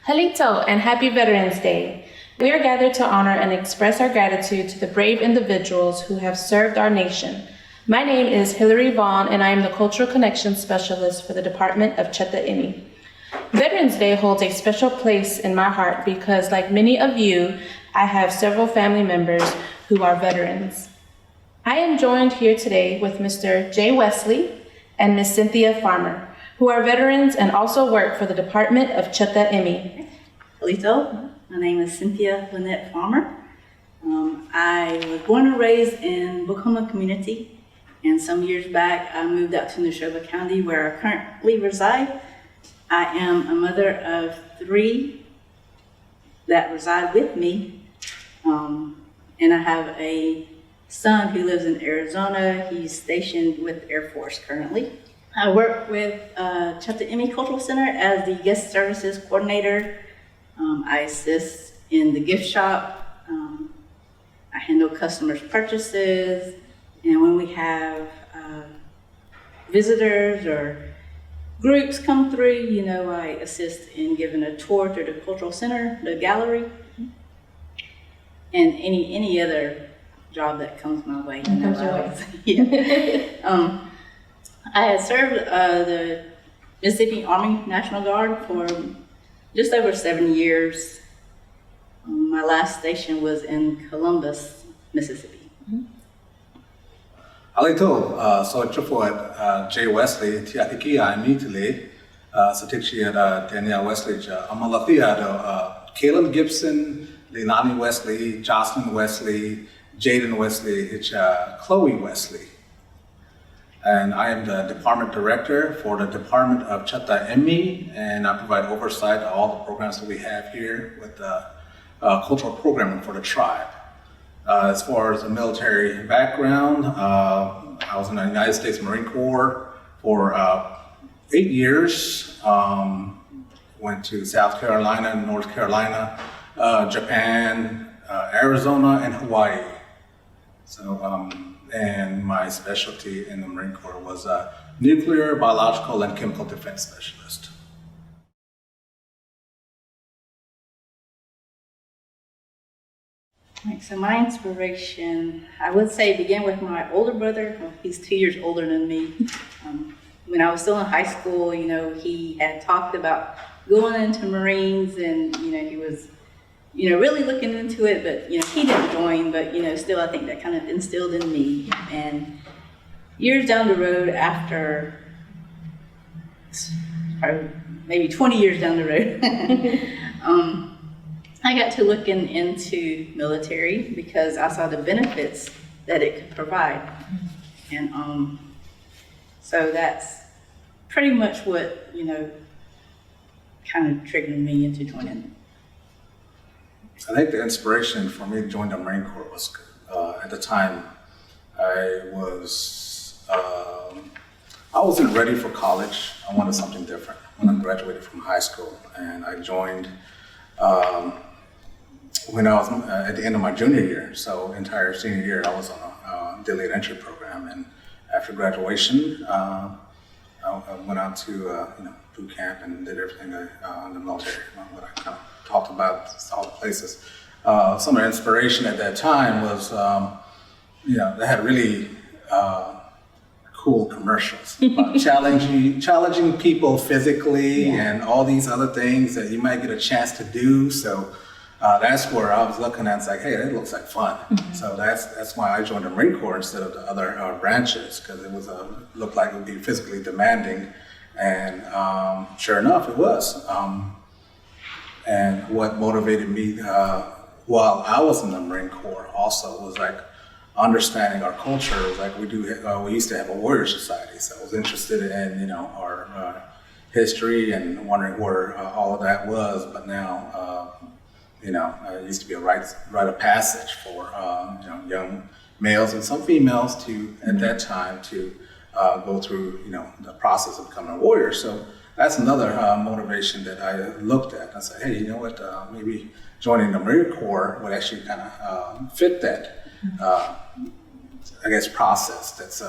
Halito and happy Veterans Day. We are gathered to honor and express our gratitude to the brave individuals who have served our nation. My name is Hillary Vaughn, and I am the Cultural Connections Specialist for the Department of Cheta Imi. Veterans Day holds a special place in my heart because, like many of you, I have several family members who are veterans. I am joined here today with Mr. Jay Wesley and Ms. Cynthia Farmer, who are veterans and also work for the Department of Cheta Imi. Hello, my name is Cynthia Lynette Farmer. I was born and raised in Bocoma community, and some years back I moved out to Neshoba County where I currently reside. I am a mother of 3 that reside with me, and I have a son who lives in Arizona. He's stationed with Air Force currently. I work with Cheta Imi Cultural Center as the guest services coordinator. I assist in the gift shop. I handle customers' purchases, and when we have visitors or groups come through, I assist in giving a tour to the cultural center, the gallery, and any other job that comes my way. Yeah. I had served the Mississippi Army National Guard for just over 7 years. My last station was in Columbus, Mississippi. Alito, so at Jay Wesley, Tiatiki, immediately, so Danielle Wesley, Amalathia, Kaylin Gibson, Leilani Wesley, Jocelyn Wesley, Jaden Wesley, Chloe Wesley. And I am the department director for the Department of Cheta Imi, and I provide oversight of all the programs that we have here with the cultural programming for the tribe. As far as the military background, I was in the United States Marine Corps for 8 years. Went to South Carolina, North Carolina, Japan, Arizona, and Hawaii. So, and my specialty in the Marine Corps was nuclear, biological, and chemical defense specialist. Right, so my inspiration, I would say, began with my older brother. He's 2 years older than me. When I was still in high school, he had talked about going into Marines, and he was really looking into it, but he didn't join, but still I think that kind of instilled in me. And years down the road, after probably maybe 20 years down the road, I got to looking into military because I saw the benefits that it could provide. And so that's pretty much what kind of triggered me into joining. I think the inspiration for me to join the Marine Corps was at the time I wasn't ready for college. I wanted something different when I graduated from high school, and I joined when I was at the end of my junior year. So entire senior year I was on a delayed entry program, and after graduation I went out to boot camp and did everything in the military. What I kind of talked about all the places. Some of the inspiration at that time was, they had really cool commercials about challenging people physically, and all these other things that you might get a chance to do. So that's where I was looking at. It's like, hey, that looks like fun. Mm-hmm. So that's why I joined the Marine Corps instead of the other branches, because it was looked like it would be physically demanding, and sure enough, it was. And what motivated me while I was in the Marine Corps also was like understanding our culture. It was like we used to have a warrior society, so I was interested in our history and wondering where all of that was. But now it used to be a rite of passage for young males and some females to at that time to go through the process of becoming a warrior. So that's another motivation that I looked at. I said, hey, you know what, maybe joining the Marine Corps would actually kind of fit that, process that's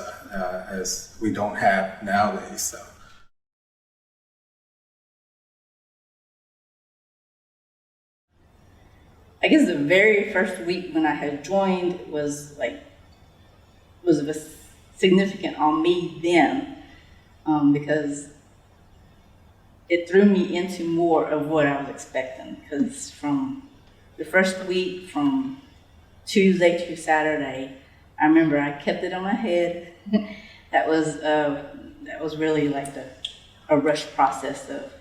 as we don't have nowadays. So I guess the very first week when I had joined was significant on me then, because it threw me into more of what I was expecting. Because from the first week, from Tuesday to Saturday, I remember I kept it on my head. that was really like a rush process of,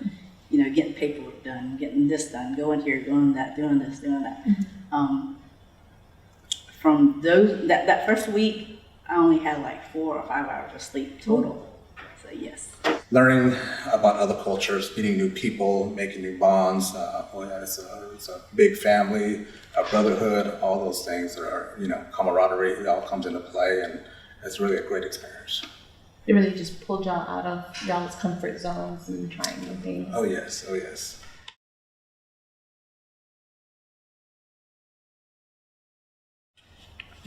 getting paperwork done, getting this done, going here, going that, doing this, doing that. From that first week, I only had like 4 or 5 hours of sleep total. So yes. Learning about other cultures, meeting new people, making new bonds. It's a big family, a brotherhood, all those things that are, camaraderie, it all comes into play, and it's really a great experience. It really just pulled y'all out of y'all's comfort zones and trying new things. Oh yes, oh yes.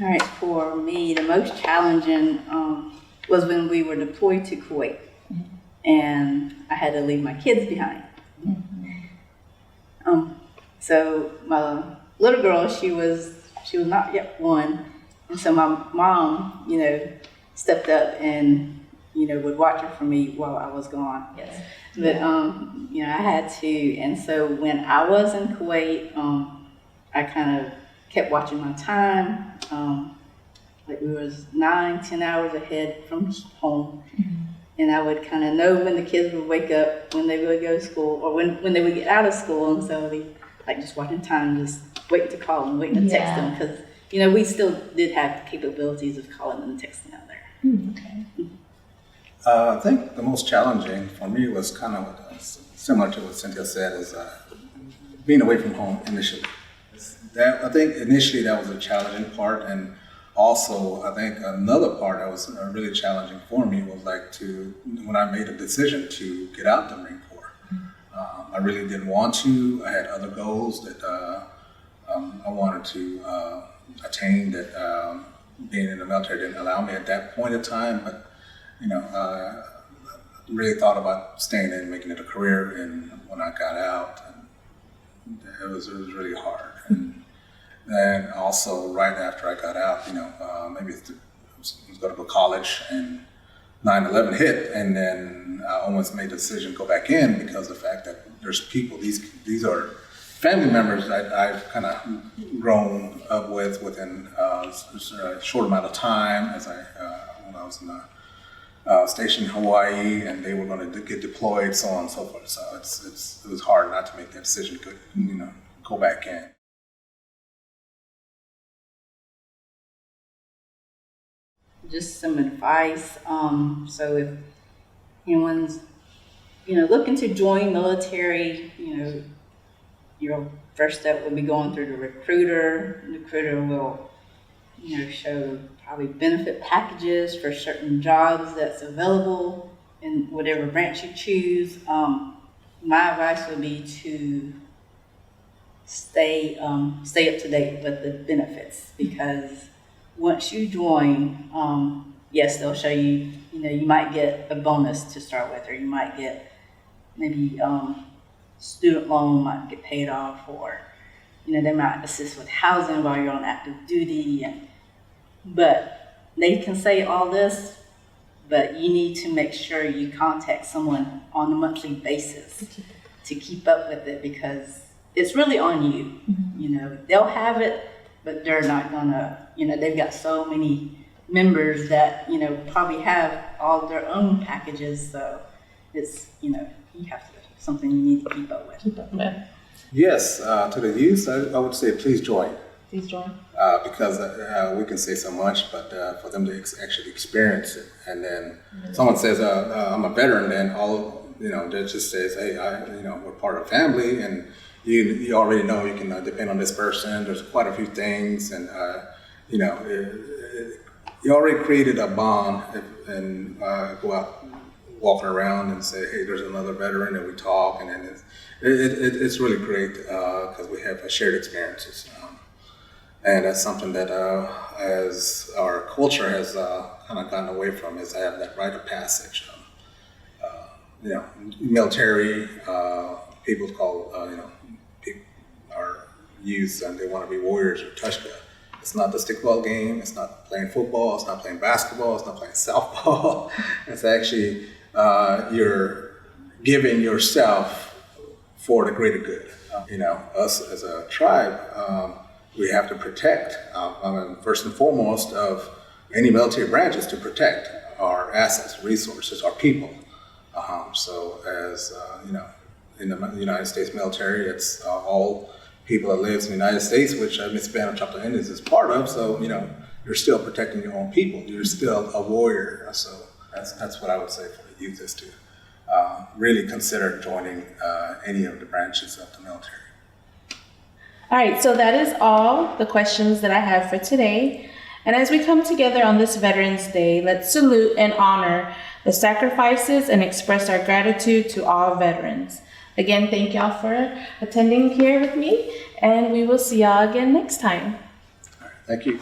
All right, for me, the most challenging was when we were deployed to Kuwait, and I had to leave my kids behind. So my little girl, she was not yet 1, and so my mom, stepped up and would watch her for me while I was gone. Yes, but I had to, and so when I was in Kuwait, I kind of kept watching my time. Like we was 9-10 hours ahead from home, and I would kind of know when the kids would wake up, when they would go to school, or when they would get out of school, and so like just watching time, just waiting to call them, waiting to text them, because we still did have the capabilities of calling and texting out there. Okay. I think the most challenging for me was kind of similar to what Cynthia said, is being away from home initially. I think initially that was a challenging part, and also I think another part that was really challenging for me was when I made a decision to get out the Marine Corps. I really didn't want to. I had other goals that I wanted to attain that being in the military didn't allow me at that point in time, but I really thought about staying in, making it a career, and when I got out, it was really hard. And also, right after I got out, maybe I was going to go to college, and 9/11 hit, and then I almost made the decision to go back in because of the fact that there's people, these are family members that I've kind of grown up with within a short amount of time when I was in the station in Hawaii, and they were going to get deployed, so on and so forth. So it was hard not to make that decision to go back in. Just some advice. So if anyone's looking to join military, your first step would be going through the recruiter. The recruiter will show probably benefit packages for certain jobs that's available in whatever branch you choose. My advice would be to stay up to date with the benefits, because once you join, yes, they'll show you, you might get a bonus to start with, or you might get maybe student loan might get paid off, or, they might assist with housing while you're on active duty. But they can say all this, but you need to make sure you contact someone on a monthly basis to keep up with it, because it's really on you. They'll have it, but they're not gonna, they've got so many members that, probably have all their own packages. So it's, you have to, something you need to keep up with. Yes, to the youth, I would say please join. Please join. Because we can say so much, but for them to actually experience it, and then someone says, "I'm a veteran," then that just says, "Hey, we're part of a family," and you already know you can depend on this person. There's quite a few things, and you already created a bond, and go out walking around and say, "Hey, there's another veteran," and we talk, and then it's really great because we have shared experiences. And that's something that, as our culture has kind of gotten away from, is have that rite of passage. Military people call, our youth and they want to be warriors or Tushka. It's not the stickball game. It's not playing football. It's not playing basketball. It's not playing softball. It's actually you're giving yourself for the greater good. Us as a tribe, we have to protect. First and foremost, of any military branch is to protect our assets, resources, our people. So, as in the United States military, it's all people that lives in the United States, which Miss Band of Choctaw Indians is part of. So, you're still protecting your own people. You're still a warrior. So that's what I would say for the youth is to really consider joining any of the branches of the military. All right, so that is all the questions that I have for today. And as we come together on this Veterans Day, let's salute and honor the sacrifices and express our gratitude to all veterans. Again, thank y'all for attending here with me, and we will see y'all again next time. All right, thank you.